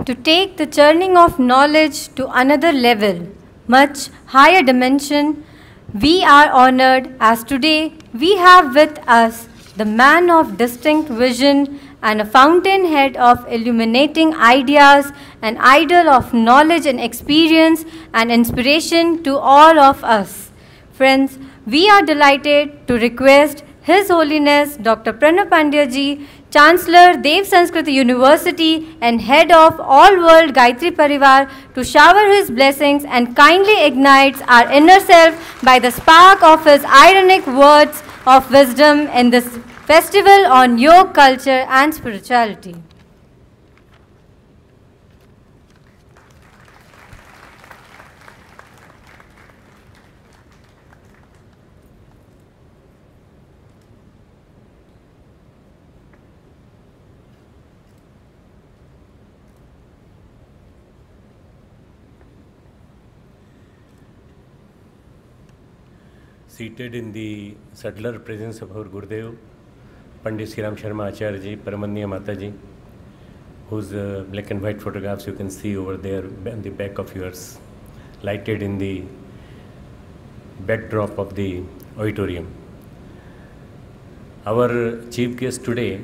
to take the churning of knowledge to another level, much higher dimension, we are honored as today we have with us the man of distinct vision and a fountainhead of illuminating ideas, an idol of knowledge and experience and inspiration to all of us. Friends, we are delighted to request His Holiness Dr. Pranav Pandya ji, Chancellor, Dev Sanskriti University and Head of All World Gayatri Pariwar, to shower his blessings and kindly ignites our inner self by the spark of his ironic words of wisdom in this festival on yoga, culture and spirituality. Seated in the subtler presence of our Gurudev, Pandit Sri Ram Sharma Acharya ji, Paramanya Mataji, whose black and white photographs you can see over there on the back of yours, lighted in the backdrop of the auditorium. Our chief guest today,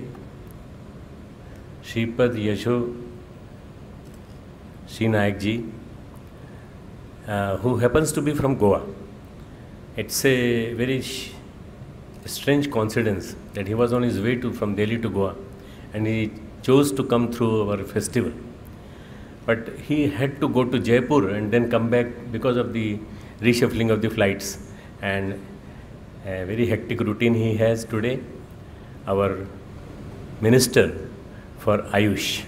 Shripad Yasho Sri Nayak ji, who happens to be from Goa. It's a very strange coincidence that he was on his way from Delhi to Goa and he chose to come through our festival. But he had to go to Jaipur and then come back because of the reshuffling of the flights and a very hectic routine he has today. Our Minister for Ayush,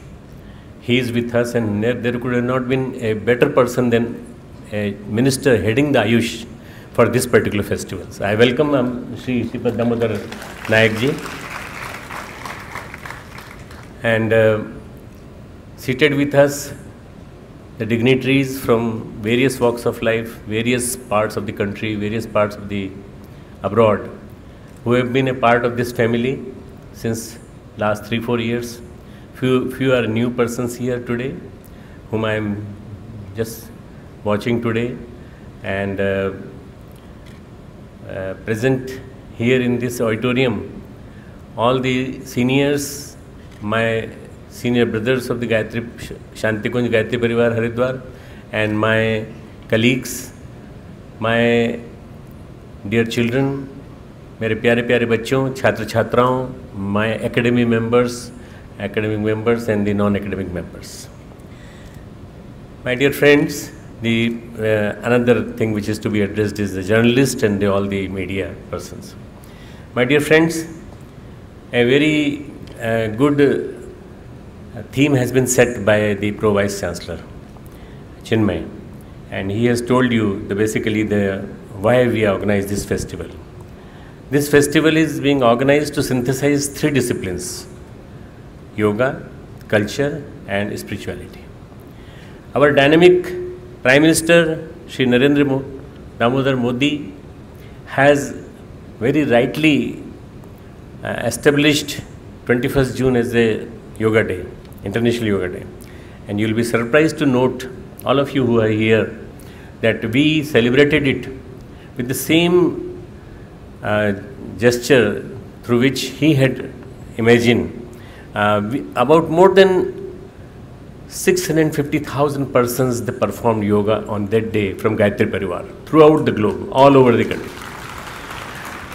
he is with us, and there could have not been a better person than a minister heading the Ayush for this particular festival. So I welcome Sri Sripad Damodar Nayak ji, and seated with us the dignitaries from various walks of life, various parts of the country, various parts of the abroad, who have been a part of this family since last 3-4 years. Few are new persons here today, whom I am just watching today, and present here in this auditorium, all the seniors, my senior brothers of the Shantikunj Gayatri Pariwar Haridwar, and my colleagues, my dear children, मेरे प्यारे प्यारे बच्चों, छात्र छात्राओं, my academic members and the non-academic members. My dear friends, the another thing which is to be addressed is the journalist and all the media persons. My dear friends, a very good theme has been set by the Pro Vice Chancellor, Chinmay, and he has told you basically why we organize this festival. This festival is being organized to synthesize 3 disciplines: yoga, culture and spirituality. Our dynamic Prime Minister Shri Narendra Damodar Modi has very rightly established 21st June as a Yoga Day, International Yoga Day. And you will be surprised to note, all of you who are here, that we celebrated it with the same gesture through which he had imagined. About more than 650,000 persons they performed yoga on that day from Gayatri Pariwar throughout the globe, all over the country,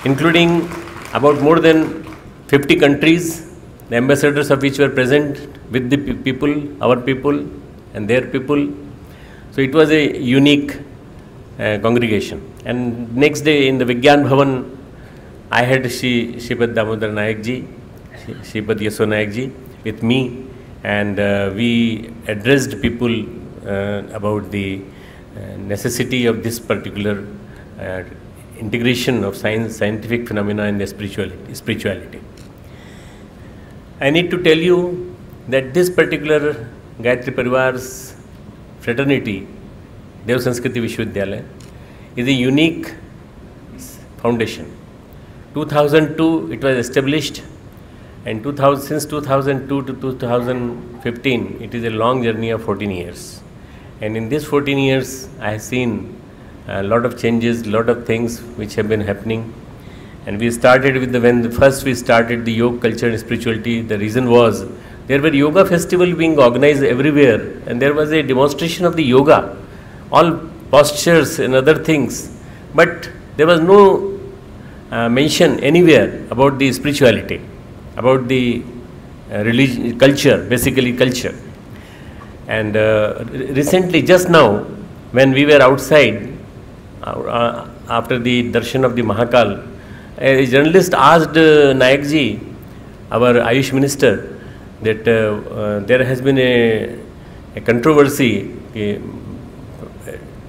including about more than 50 countries, the ambassadors of which were present with the people, our people and their people. So it was a unique congregation. And next day in the Vigyan Bhavan, I had Sripad Damodar Nayak ji, Sripad Yasho Nayak ji with me, and we addressed people about the necessity of this particular integration of scientific phenomena and the spirituality. I need to tell you that this particular Gayatri Parivar's fraternity, Dev Sanskriti Vishwavidyalaya, is a unique foundation. 2002 it was established, And since 2002 to 2015, it is a long journey of 14 years. And in these 14 years, I have seen a lot of changes, lot of things which have been happening. And we started with when first we started the yoga culture and spirituality. The reason was there were yoga festivals being organized everywhere, and there was a demonstration of the yoga, all postures and other things. But there was no mention anywhere about the spirituality, about the religion, culture, basically culture. And recently, just now, when we were outside, after the darshan of the Mahakal, a journalist asked Nayak ji, our Ayush minister, that there has been a controversy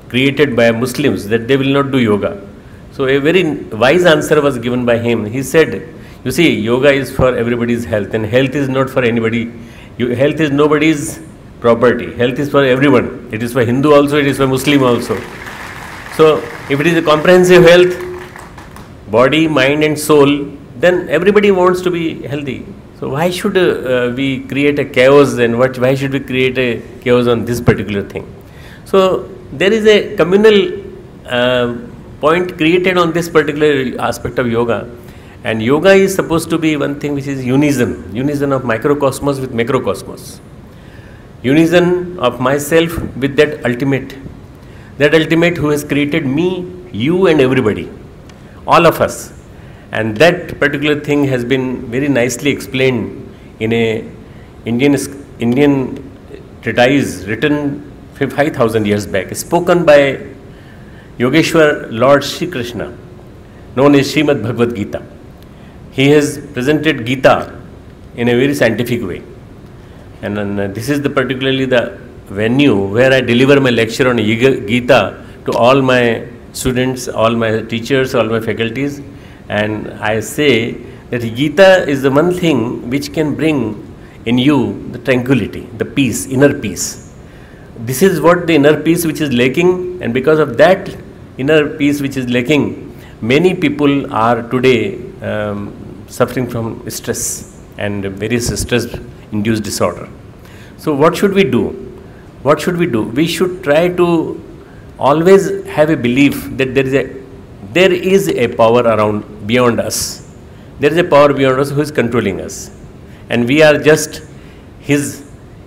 created by Muslims that they will not do yoga. So a very wise answer was given by him. He said, you see, yoga is for everybody's health, and health is not for anybody. Health is nobody's property. Health is for everyone. It is for Hindu also, it is for Muslim also. So if it is a comprehensive health, body, mind and soul, then everybody wants to be healthy. So why should we create a chaos, and why should we create a chaos on this particular thing? So there is a communal point created on this particular aspect of yoga. And yoga is supposed to be one thing which is unison of microcosmos with macrocosmos. Unison of myself with that ultimate who has created me, you and everybody, all of us. And that particular thing has been very nicely explained in a Indian treatise written 5,000 years back, spoken by Yogeshwar Lord Sri Krishna, known as Srimad Bhagavad Gita. He has presented Gita in a very scientific way. And this is particularly the venue where I deliver my lecture on Gita to all my students, all my teachers, all my faculties. And I say that Gita is the one thing which can bring in you the tranquility, the peace, inner peace. This is what the inner peace which is lacking, and because of that inner peace which is lacking, many people are today suffering from stress and various stress-induced disorder. So what should we do? What should we do? We should try to always have a belief that there is a power beyond us. There is a power beyond us who is controlling us, and we are just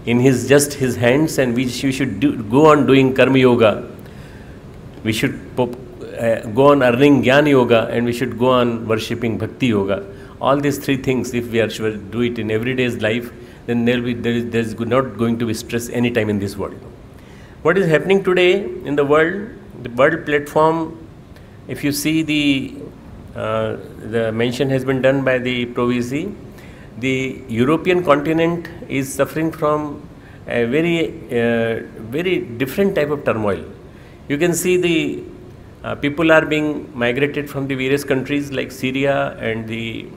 in his hands, and we should go on doing karma yoga. We should go on earning jnana yoga, and we should go on worshipping bhakti yoga. All these three things, if we are sure to do it in everyday's life, then there is not going to be stress any time in this world. What is happening today in the world platform, if you see the mention has been done by the Pro-VC, the European continent is suffering from a very different type of turmoil. You can see the people are being migrated from the various countries like Syria and the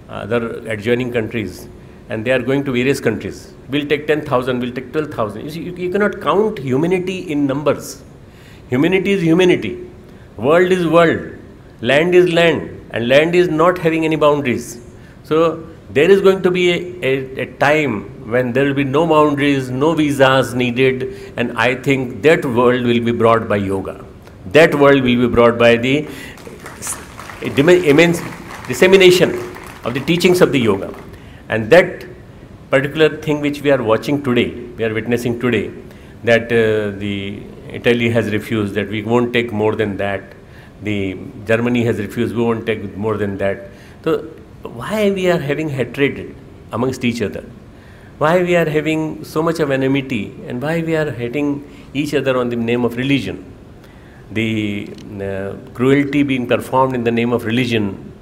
other adjoining countries, and they are going to various countries. We'll take 10,000, we'll take 12,000. You cannot count humanity in numbers. Humanity is humanity. World is world. Land is land. And land is not having any boundaries. So there is going to be a time when there will be no boundaries, no visas needed, and I think that world will be brought by yoga. That world will be brought by the immense dissemination of the teachings of the yoga. And that particular thing which we are watching today, we are witnessing today, that the Italy has refused, that we won't take more than that. The Germany has refused, we won't take more than that. So why we are having hatred amongst each other? Why we are having so much of enmity, and why we are hating each other on the name of religion? The cruelty being performed in the name of religion,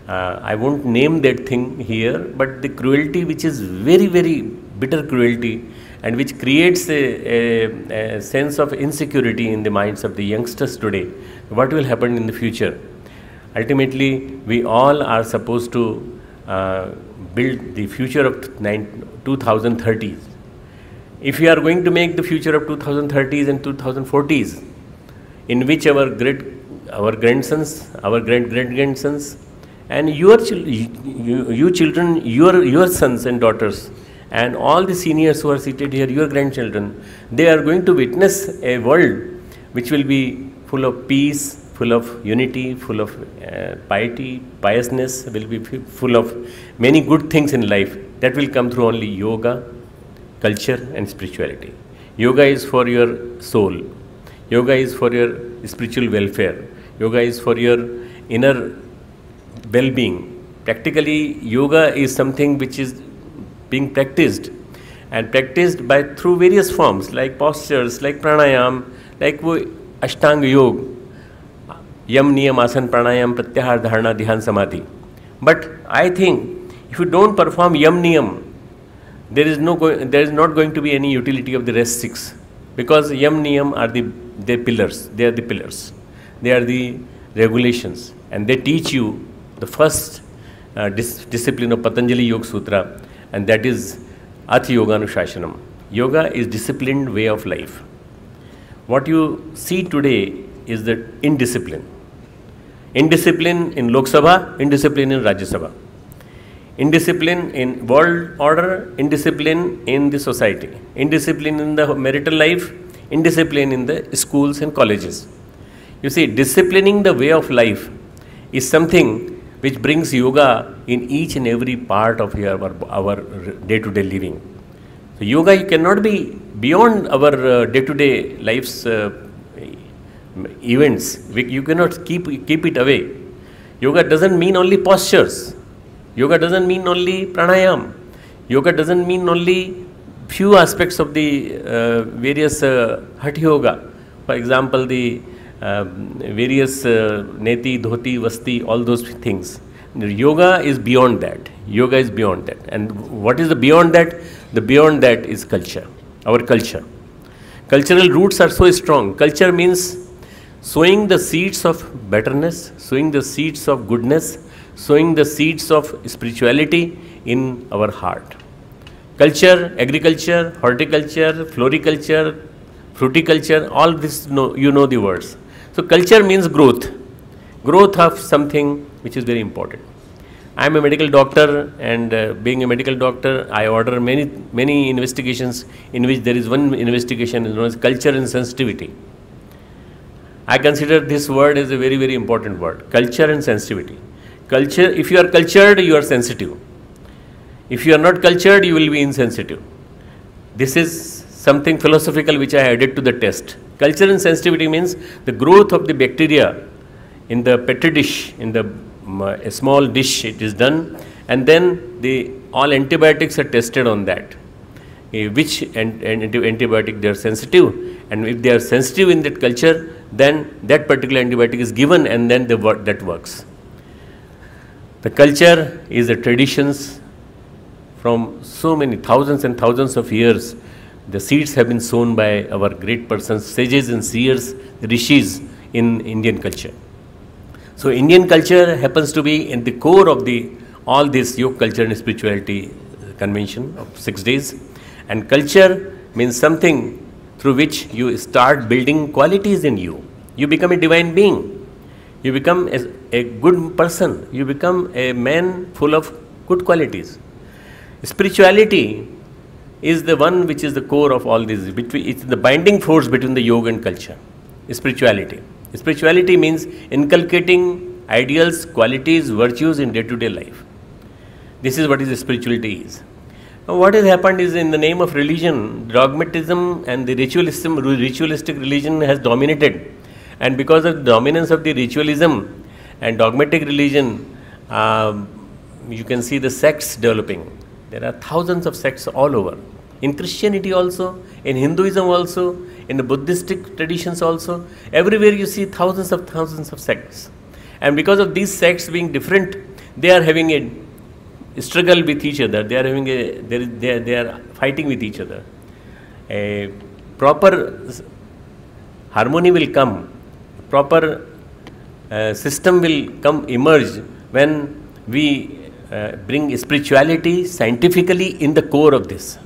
I won't name that thing here, but the cruelty which is very, very bitter cruelty, and which creates a sense of insecurity in the minds of the youngsters today. What will happen in the future? Ultimately, we all are supposed to build the future of 2030s. If we are going to make the future of 2030s and 2040s, in which our grandsons, our great-grandsons, And your you children, your sons and daughters, and all the seniors who are seated here, your grandchildren, they are going to witness a world which will be full of peace, full of unity, full of piety, piousness, will be full of many good things in life. That will come through only yoga, culture and spirituality. Yoga is for your soul. Yoga is for your spiritual welfare. Yoga is for your inner well-being. Practically, yoga is something which is being practiced, and practiced by through various forms like postures, like pranayam, like Ashtanga Yoga, Yam, Niyam, Asan, Pranayam, Pratyahar, Dharana, Dhyan, Samadhi. But I think if you don't perform Yam, Niyam, there is not going to be any utility of the rest 6, because Yam, Niyam are the pillars. They are the pillars. They are the regulations, and they teach you the first discipline of Patanjali Yoga Sutra, and that is Ath Yoganushashanam. Yoga is disciplined way of life. What you see today is the indiscipline. Indiscipline in Lok Sabha, indiscipline in Rajya Sabha. Indiscipline in world order, indiscipline in the society. Indiscipline in the marital life, indiscipline in the schools and colleges. You see, disciplining the way of life is something which brings yoga in each and every part of our day-to-day living. So yoga cannot be beyond our day-to-day life's events. You cannot keep it away. Yoga doesn't mean only postures. Yoga doesn't mean only pranayam. Yoga doesn't mean only few aspects of the various Hatha Yoga. For example, the various neti, dhoti, vasti, all those things. Yoga is beyond that. Yoga is beyond that. And what is the beyond that? The beyond that is culture, our culture. Cultural roots are so strong. Culture means sowing the seeds of betterness, sowing the seeds of goodness, sowing the seeds of spirituality in our heart. Culture, agriculture, horticulture, floriculture, fruticulture, all this, you know the words. So culture means growth, growth of something which is very important. I am a medical doctor, and being a medical doctor, I order many investigations, in which there is one investigation known as culture and sensitivity. I consider this word as a very, very important word, culture and sensitivity. Culture, if you are cultured, you are sensitive. If you are not cultured, you will be insensitive. This is something philosophical which I added to the test. Culture and sensitivity means the growth of the bacteria in the petri dish, in the a small dish it is done, and then all antibiotics are tested on that. Which antibiotic they are sensitive, and if they are sensitive in that culture, then that particular antibiotic is given, and then that works. The culture is the traditions from so many thousands and thousands of years. The seeds have been sown by our great persons, sages and seers, the rishis in Indian culture. So Indian culture happens to be in the core of all this yoga culture and spirituality convention of 6 days. And culture means something through which you start building qualities in you. You become a divine being. You become a good person. You become a man full of good qualities. Spirituality is the one which is the core of all this. It's the binding force between the yoga and culture. Spirituality. Spirituality means inculcating ideals, qualities, virtues in day-to-day life. This is what spirituality is. Now, what has happened is, in the name of religion, dogmatism and the ritualistic religion has dominated. And because of the dominance of the ritualism and dogmatic religion, you can see the sects developing. There are thousands of sects all over. In Christianity also, in Hinduism also, in the Buddhistic traditions also, everywhere you see thousands of sects. And because of these sects being different, they are having a struggle with each other. They are having they are fighting with each other. A proper harmony will come. Proper system will emerge when we bring spirituality scientifically in the core of this.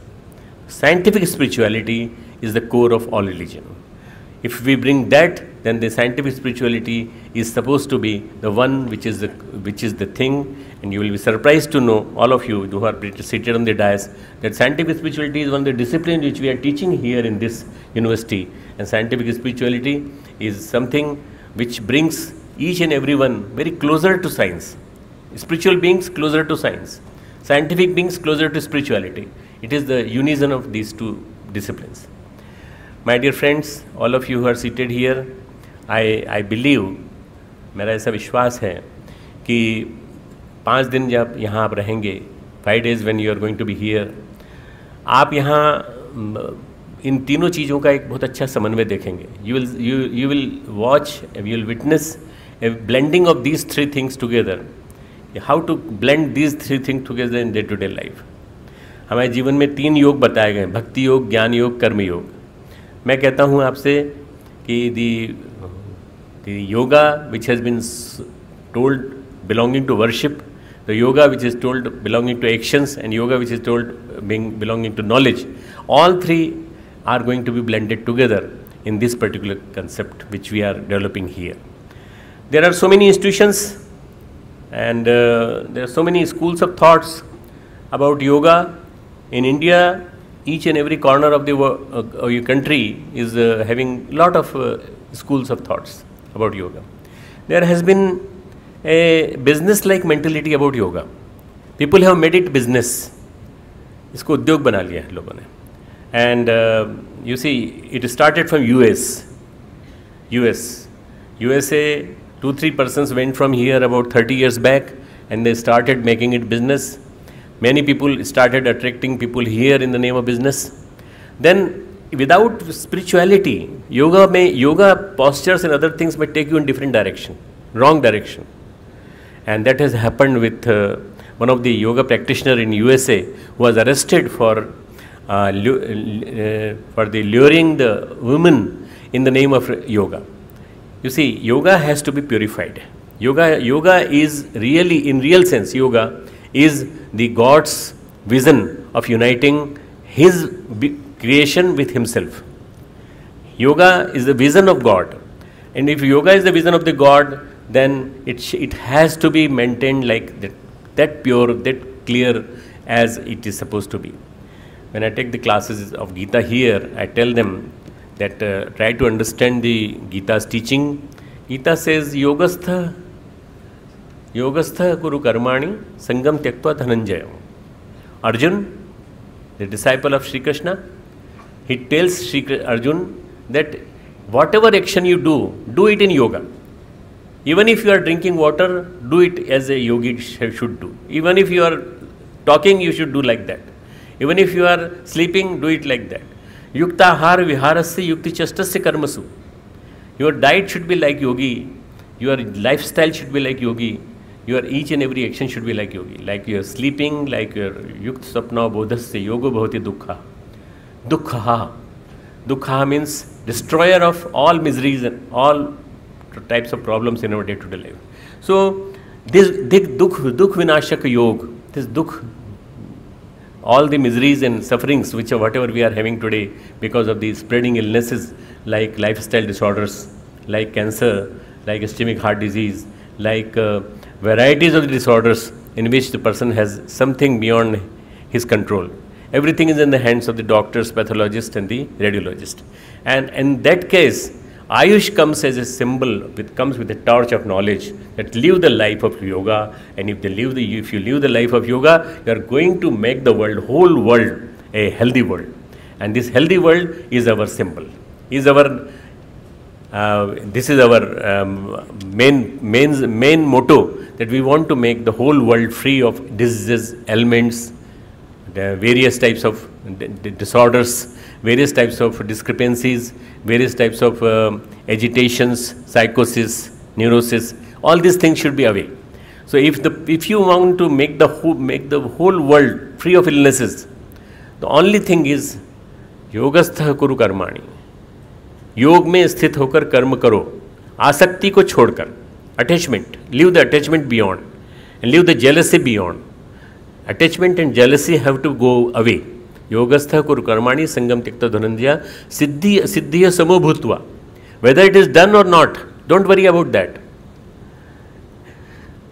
Scientific spirituality is the core of all religion. If we bring that then the scientific spirituality is supposed to be the one which is the thing. And you will be surprised to know, all of you who are seated on the dais, that scientific spirituality is one of the disciplines which we are teaching here in this university. And scientific spirituality is something which brings each and everyone very closer to science. Spiritual beings closer to science. Scientific beings closer to spirituality. It is the unison of these two disciplines. My dear friends, all of you who are seated here, I believe, मेरा ऐसा विश्वास है कि 5 दिन जब यहाँ आप रहेंगे, 5 days when you are going to be here, आप यहाँ इन तीनों चीज़ों का एक बहुत अच्छा समन्वय देखेंगे. You will watch, you will witness a blending of these 3 things together. How to blend these 3 things together in day-to-day life. हमारे जीवन में 3 योग बताए गए, भक्ति योग, ज्ञान योग, कर्म योग. मैं कहता हूँ आपसे कि the yoga which has been told belonging to worship, the yoga which is told belonging to actions, and yoga which is told belonging to knowledge, all 3 are going to be blended together in this particular concept which we are developing here. There are so many institutions and there are so many schools of thoughts about yoga. In India, each and every corner of the country is having a lot of schools of thoughts about yoga. There has been a business-like mentality about yoga. People have made it business. इसको उद्योग बना लिया है लोगों ने. And you see, it started from USA. 2-3 persons went from here about 30 years back, and they started making it business. Many people started attracting people here in the name of business. Then, without spirituality, yoga postures and other things may take you in different direction, wrong direction. And that has happened with one of the yoga practitioner in USA who was arrested for luring the women in the name of yoga. You see, yoga has to be purified. Yoga is really, in real sense, yoga is the God's vision of uniting His creation with Himself. Yoga is the vision of God. And if yoga is the vision of the God, then it has to be maintained like that pure, that clear as it is supposed to be. When I take the classes of Gita here, I tell them that try to understand the Gita's teaching. Gita says, Yogastha kuru karmani sangam tyaktva dhananjaya. Arjun, the disciple of Sri Krishna, he tells Arjun that whatever action you do it in yoga. Even if you are drinking water, do it as a yogi should do. Even if you are talking, you should do like that. Even if you are sleeping, do it like that. Yuktahar viharasya yukti chastasya karmasu. Your diet should be like yogi. Your lifestyle should be like yogi. Your each and every action should be like yogi. Like you are sleeping, like your yukt sapna bodhasya yoga bhavati dukkha. Dukkha. Dukkha means destroyer of all miseries and all types of problems in our day-to-day life. So this dukh vinashaka yoga, this dukh, all the miseries and sufferings which are whatever we are having today because of the spreading illnesses like lifestyle disorders, like cancer, like ischemic heart disease, like varieties of the disorders in which the person has something beyond his control. Everything is in the hands of the doctors, pathologists and the radiologist. And in that case, Ayush comes as a symbol, comes with a torch of knowledge that live the life of yoga, and if you live the life of yoga, you are going to make the world, whole world, a healthy world. And this healthy world is our symbol, this is our main motto, that we want to make the whole world free of diseases, ailments, the various types of disorders, various types of discrepancies, various types of agitations, psychosis, neurosis. All these things should be away. So if you want to make the whole world free of illnesses, the only thing is योगस्थ कुरु कर्माणि. योग में स्थित होकर कर्म करो, आसक्ति को छोड़कर. Attachment, leave the attachment beyond and leave the jealousy beyond. Attachment and jealousy have to go away. योगस्थ कुरु कर्माणि संगम त्यक्त्वा धनंजय सिद्धिय समो भूत्वा. Whether it is done or not, don't worry about that.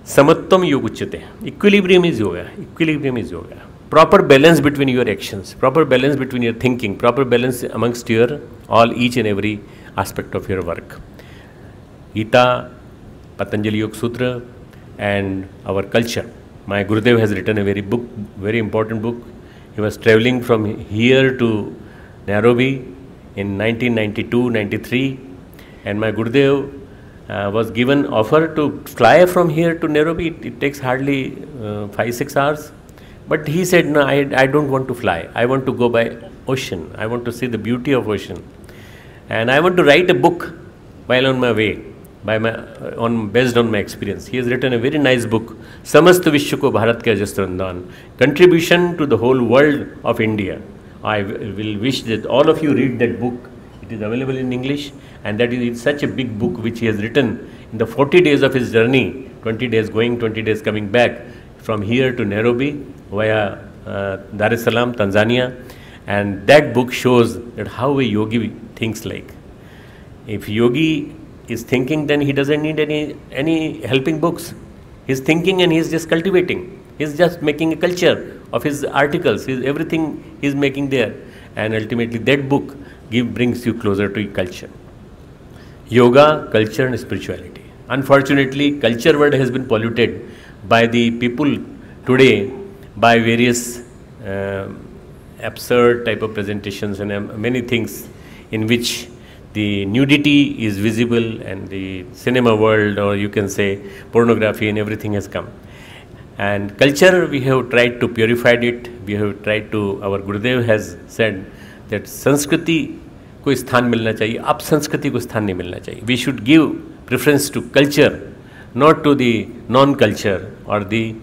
Samattam yoga uchyate. Equilibrium is yoga. Equilibrium is yoga. Proper balance between your actions, proper balance between your thinking, proper balance amongst your each and every aspect of your work. Gita, Patanjali Yoga Sutra, and our culture. My Gurudev has written a very important book. He was traveling from here to Nairobi in 1992-93, and my Gurudev was given offer to fly from here to Nairobi. It takes hardly 5-6 hours. But he said, no, I don't want to fly. I want to go by ocean. I want to see the beauty of ocean. And I want to write a book while on my way, based on my experience. He has written a very nice book, Samast Vishwa Ko Bharat Ka Jastrandan, Contribution to the Whole World of India. I will wish that all of you read that book. It is available in English, and that is such a big book which he has written in the 40 days of his journey, 20 days going, 20 days coming back, from here to Nairobi via Dar es Salaam, Tanzania. And that book shows that how a yogi thinks like. If yogi is thinking, then he doesn't need any helping books. He's thinking and he's just cultivating. He's just making a culture of his articles, everything he's making there. And ultimately that book brings you closer to culture. Yoga, culture and spirituality. Unfortunately, culture word has been polluted by the people today by various absurd type of presentations and many things in which the nudity is visible, and the cinema world, or you can say pornography, and everything has come. And culture, we have tried to purify it. We have tried to, our Gurudev has said that Sanskriti को स्थान मिलना चाहिए, अब संस्कृति को स्थान नहीं मिलना चाहिए. We should give preference to culture, not to the non-culture or the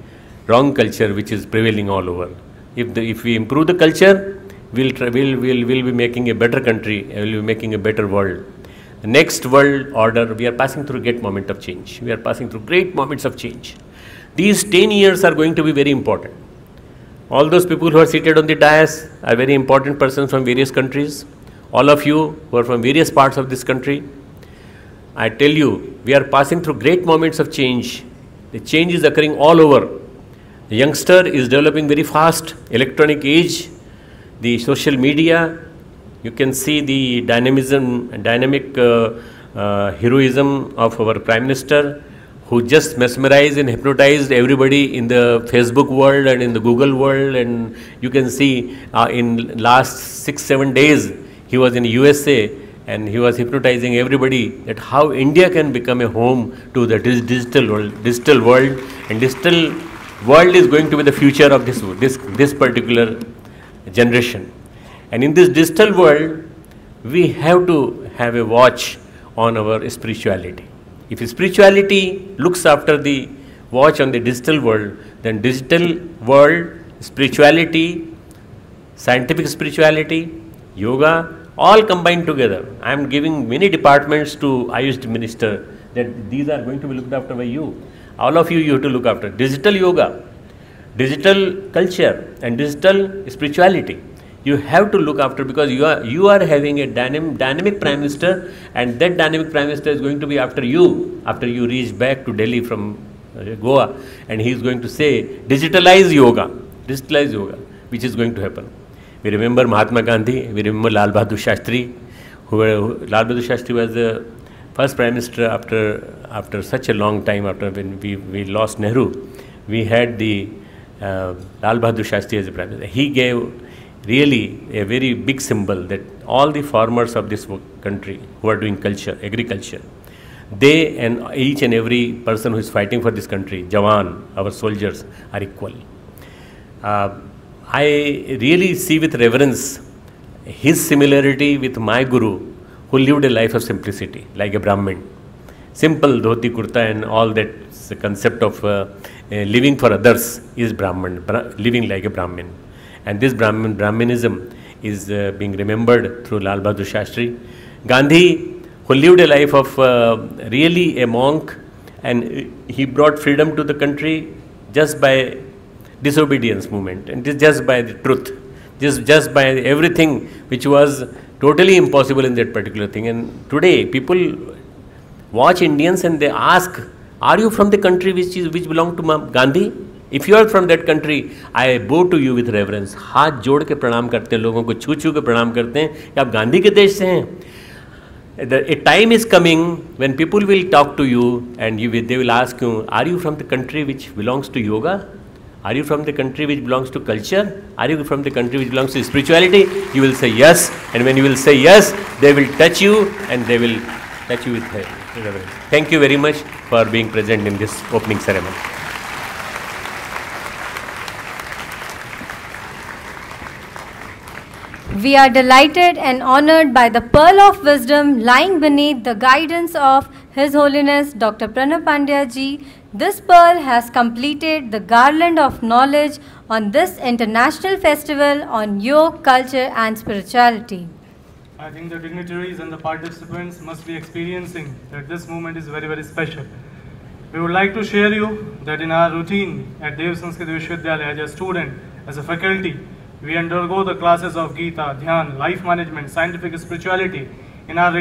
wrong culture which is prevailing all over. If we improve the culture, we'll be making a better country, we'll be making a better world. The next world order, we are passing through a great moment of change. We are passing through great moments of change. These 10 years are going to be very important. All those people who are seated on the dais are very important persons from various countries. All of you who are from various parts of this country, I tell you, we are passing through great moments of change. The change is occurring all over. The youngster is developing very fast, electronic age, the social media, you can see the dynamic heroism of our Prime Minister, who just mesmerized and hypnotized everybody in the Facebook world and in the Google world. And you can see in last 6-7 days, he was in USA and he was hypnotizing everybody that how India can become a home to the digital world, and digital world is going to be the future of this particular generation. And in this digital world, we have to have a watch on our spirituality. If spirituality looks after the watch on the digital world, then digital world, spirituality, scientific spirituality, yoga, all combined together. I am giving many departments to Ayush Minister that these are going to be looked after by you. All of you, you have to look after digital yoga, digital culture and digital spirituality. You have to look after, because you are having a dynamic Prime Minister, and that dynamic Prime Minister is going to be after you reach back to Delhi from Goa, and he is going to say digitalize yoga, which is going to happen. We remember Mahatma Gandhi, we remember Lal Bahadur Shastri, Lal Bahadur Shastri was the first Prime Minister after such a long time, after when we lost Nehru. We had the Lal Bahadur Shastri as a Prime Minister. He gave really a very big symbol that all the farmers of this country who are doing culture, agriculture, they and each and every person who is fighting for this country, Jawan, our soldiers, are equal. I really see with reverence his similarity with my Guru, who lived a life of simplicity, like a Brahmin. Simple dhoti kurta and all that concept of living for others is Brahman, living like a Brahmin. And this Brahminism is being remembered through Lal Bahadur Shastri. Gandhi, who lived a life of really a monk, and he brought freedom to the country just by disobedience movement, and just by the truth, just by everything which was totally impossible in that particular thing. And today people watch Indians and they ask, are you from the country which belong to Gandhi? If you are from that country, I bow to you with reverence. हाथ जोड़ के प्रणाम करते हैं, लोगों को छू छू के प्रणाम करते हैं कि आप गांधी के देश से हैं. A time is coming when people will talk to you and they will ask you, are you from the country which belongs to yoga? Are you from the country which belongs to culture? Are you from the country which belongs to spirituality? You will say yes, and when you will say yes, they will touch you and they will touch you with reverence. Thank you very much for being present in this opening ceremony. We are delighted and honored by the pearl of wisdom lying beneath the guidance of His Holiness Dr. Pranav Pandya ji. This pearl has completed the garland of knowledge on this international festival on yoga, culture and spirituality. I think the dignitaries and the participants must be experiencing that this moment is very, very special. We would like to share you that in our routine at Sanskriti Vishwavidyalaya, as a student, as a faculty, we undergo the classes of Gita, Dhyan, life management, scientific spirituality. In our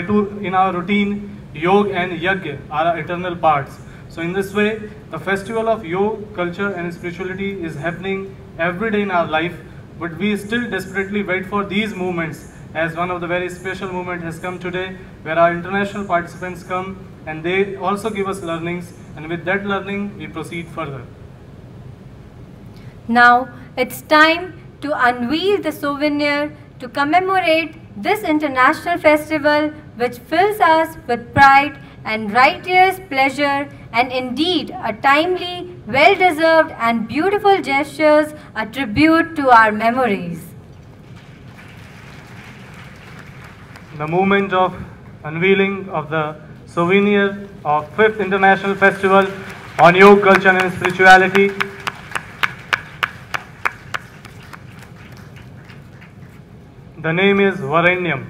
routine, yoga and yajna are our eternal parts. So in this way, the festival of yoga, culture and spirituality is happening every day in our life, but we still desperately wait for these moments, as one of the very special moments has come today, where our international participants come and they also give us learnings, and with that learning, we proceed further. Now, it's time to unveil the souvenir to commemorate this international festival, which fills us with pride and righteous pleasure, and indeed a timely, well-deserved and beautiful gestures, a tribute to our memories. The moment of unveiling of the souvenir of 5th International Festival on Yoga, Culture and Spirituality. The name is Varanyam,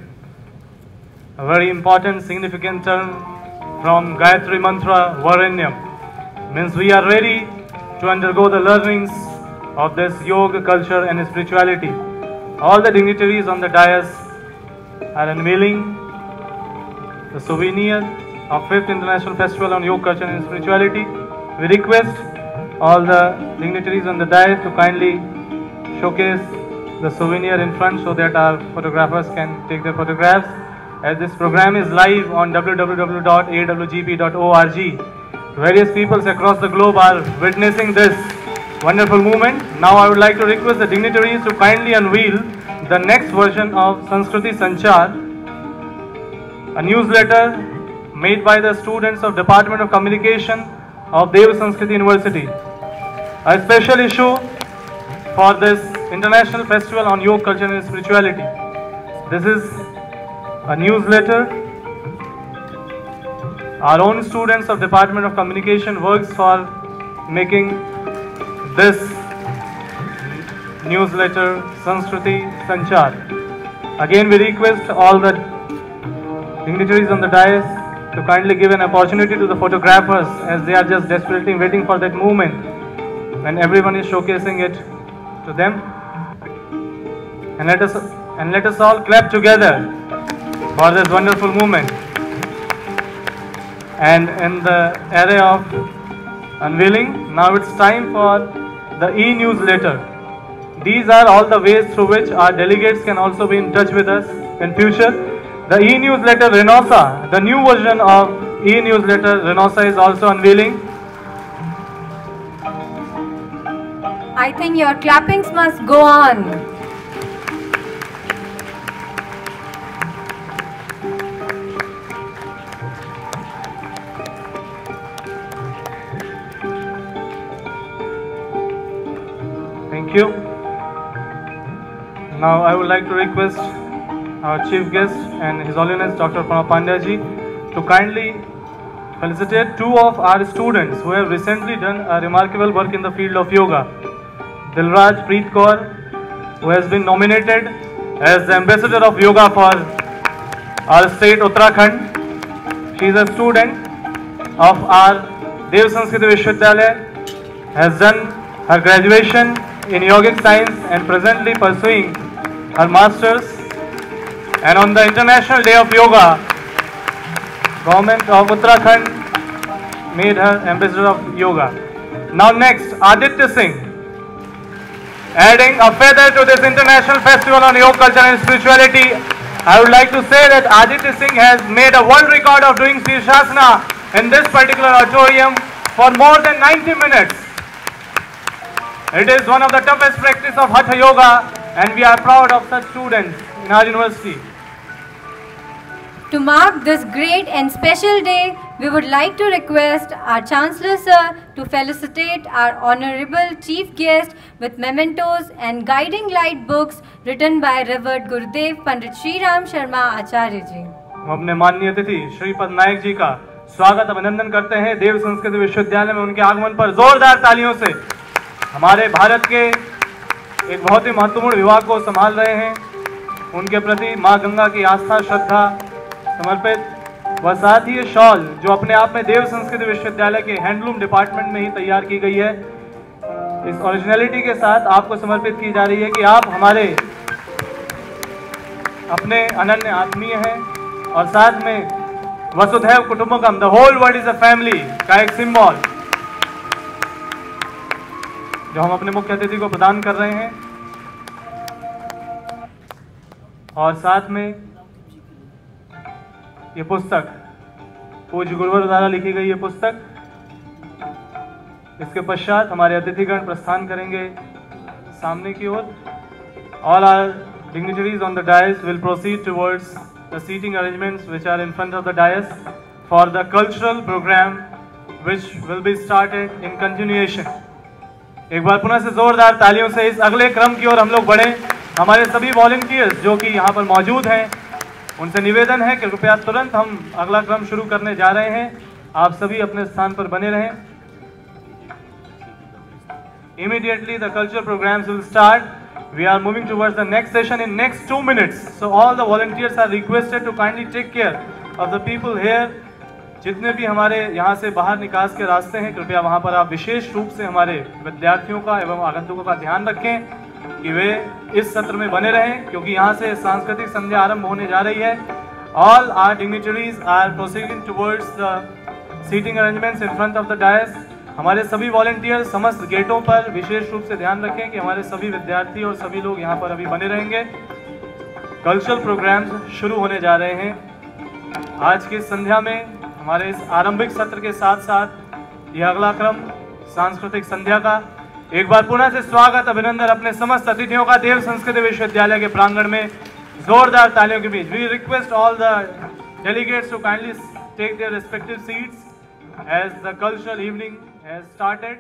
a very important, significant term from Gayatri Mantra, Varanyam. Means we are ready to undergo the learnings of this yoga, culture and spirituality. All the dignitaries on the dais are unveiling the souvenir of 5th International Festival on Yoga, Culture and Spirituality. We request all the dignitaries on the dais to kindly showcase the souvenir in front so that our photographers can take their photographs. As this program is live on www.awgp.org, various peoples across the globe are witnessing this wonderful movement. Now I would like to request the dignitaries to kindly unveil the next version of Sanskriti Sanchar, a newsletter made by the students of Department of Communication of D.S.V. University. A special issue for this International Festival on Yoga, Culture and Spirituality. This is a newsletter. Our own students of Department of Communication works for making this newsletter Sanskriti Sanchar. Again, we request all the dignitaries on the dais to kindly give an opportunity to the photographers, as they are just desperately waiting for that moment when everyone is showcasing it to them. And let us all clap together for this wonderful moment. And in the area of unveiling, now it's time for the e-newsletter. These are all the ways through which our delegates can also be in touch with us in future. The e-newsletter Renosa, the new version of e-newsletter Renosa is also unveiling. I think your clappings must go on. Thank you. Now I would like to request our chief guest and His Holiness Dr. Pranav Pandya ji to kindly felicitate two of our students who have recently done a remarkable work in the field of yoga. Dilraj Preet Kaur, who has been nominated as the ambassador of yoga for our state Uttarakhand. She is a student of our Sanskriti Vishwavidyalaya, has done her graduation in yogic science and presently pursuing her master's And on the International Day of Yoga, Government of Uttarakhand made her Ambassador of Yoga. Now next, Aditya Singh, adding a feather to this International Festival on Yoga Culture and Spirituality. I would like to say that Aditya Singh has made a world record of doing Shirshasana in this particular auditorium for more than 90 minutes. It is one of the toughest practice of Hatha Yoga, and we are proud of such students in our university. To mark this great and special day, we would like to request our Chancellor Sir to felicitate our Honorable Chief Guest with mementos and guiding light books written by Revered Gurudev Pandit Shri Ram Sharma Acharya Ji. हम अपने माननीय अतिथि श्रीपद नायक जी का स्वागत अभिनंदन करते हैं देव संस्कृति विश्वविद्यालय में। उनके आगमन पर जोरदार तालियों से हमारे भारत के एक बहुत ही महत्वपूर्ण विभाग को संभाल रहे हैं। उनके प्रति माँ गंगा की आस्था श्रद्धा समर्पित व साथ ही ये शॉल जो अपने आप में देव संस्कृति विश्वविद्यालय के हैंडलूम डिपार्टमेंट में ही तैयार की गई है, इस ओरिजिनलिटी के साथ आपको समर्पित की जा रही है कि आप हमारे अपने अनन्य आत्मीय हैं और साथ में वसुधैव कुटुंबकम, the whole world is a family का एक सिंबल जो हम अपने मुख्य अतिथि को प्रदान कर रहे हैं। और साथ में ये पुस्तक पूज्य गुरुवर द्वारा लिखी गई ये पुस्तक, इसके पश्चात हमारे अतिथिगण प्रस्थान करेंगे सामने की ओर। All our dignitaries on the dais will proceed towards the seating arrangements which are in front of the dais for the cultural program which will be started in continuation. एक बार पुनः से जोरदार तालियों से इस अगले क्रम की ओर हम लोग बढ़े। हमारे सभी वॉलंटियर्स जो कि यहाँ पर मौजूद हैं, उनसे निवेदन है कि कृपया तुरंत हम अगला क्रम शुरू करने जा रहे हैं। आप सभी अपने स्थान पर बने रहें। Immediately the cultural programs will start. We are moving towards the next session in next 2 minutes. So all the volunteers are requested to kindly take care of the people here. जितने भी हमारे यहाँ से बाहर निकास के रास्ते हैं, कृपया वहाँ पर आप विशेष रूप से हमारे विद्यार्थियों का एवं आगंतुकों का ध्यान रखें कि वे इस सत्र में बने रहें, क्योंकि यहाँ से सांस्कृतिक संध्या आरंभ होने जा रही है। All our dignitaries are proceeding towards the seating arrangements in front of the dais. हमारे सभी वॉलंटियर समस्त गेटों पर विशेष रूप से ध्यान रखें कि हमारे सभी विद्यार्थी और सभी लोग यहाँ पर अभी बने रहेंगे। कल्चरल प्रोग्राम्स शुरू होने जा रहे हैं। आज की संध्या में हमारे इस आरंभिक सत्र के साथ साथ यह अगला क्रम सांस्कृतिक संध्या का एक बार पुनः से स्वागत अभिनंदन अपने समस्त अतिथियों का देव संस्कृति विश्वविद्यालय के प्रांगण में जोरदार तालियों के बीच। We request all the delegates to kindly take their respective seats as the cultural evening has started.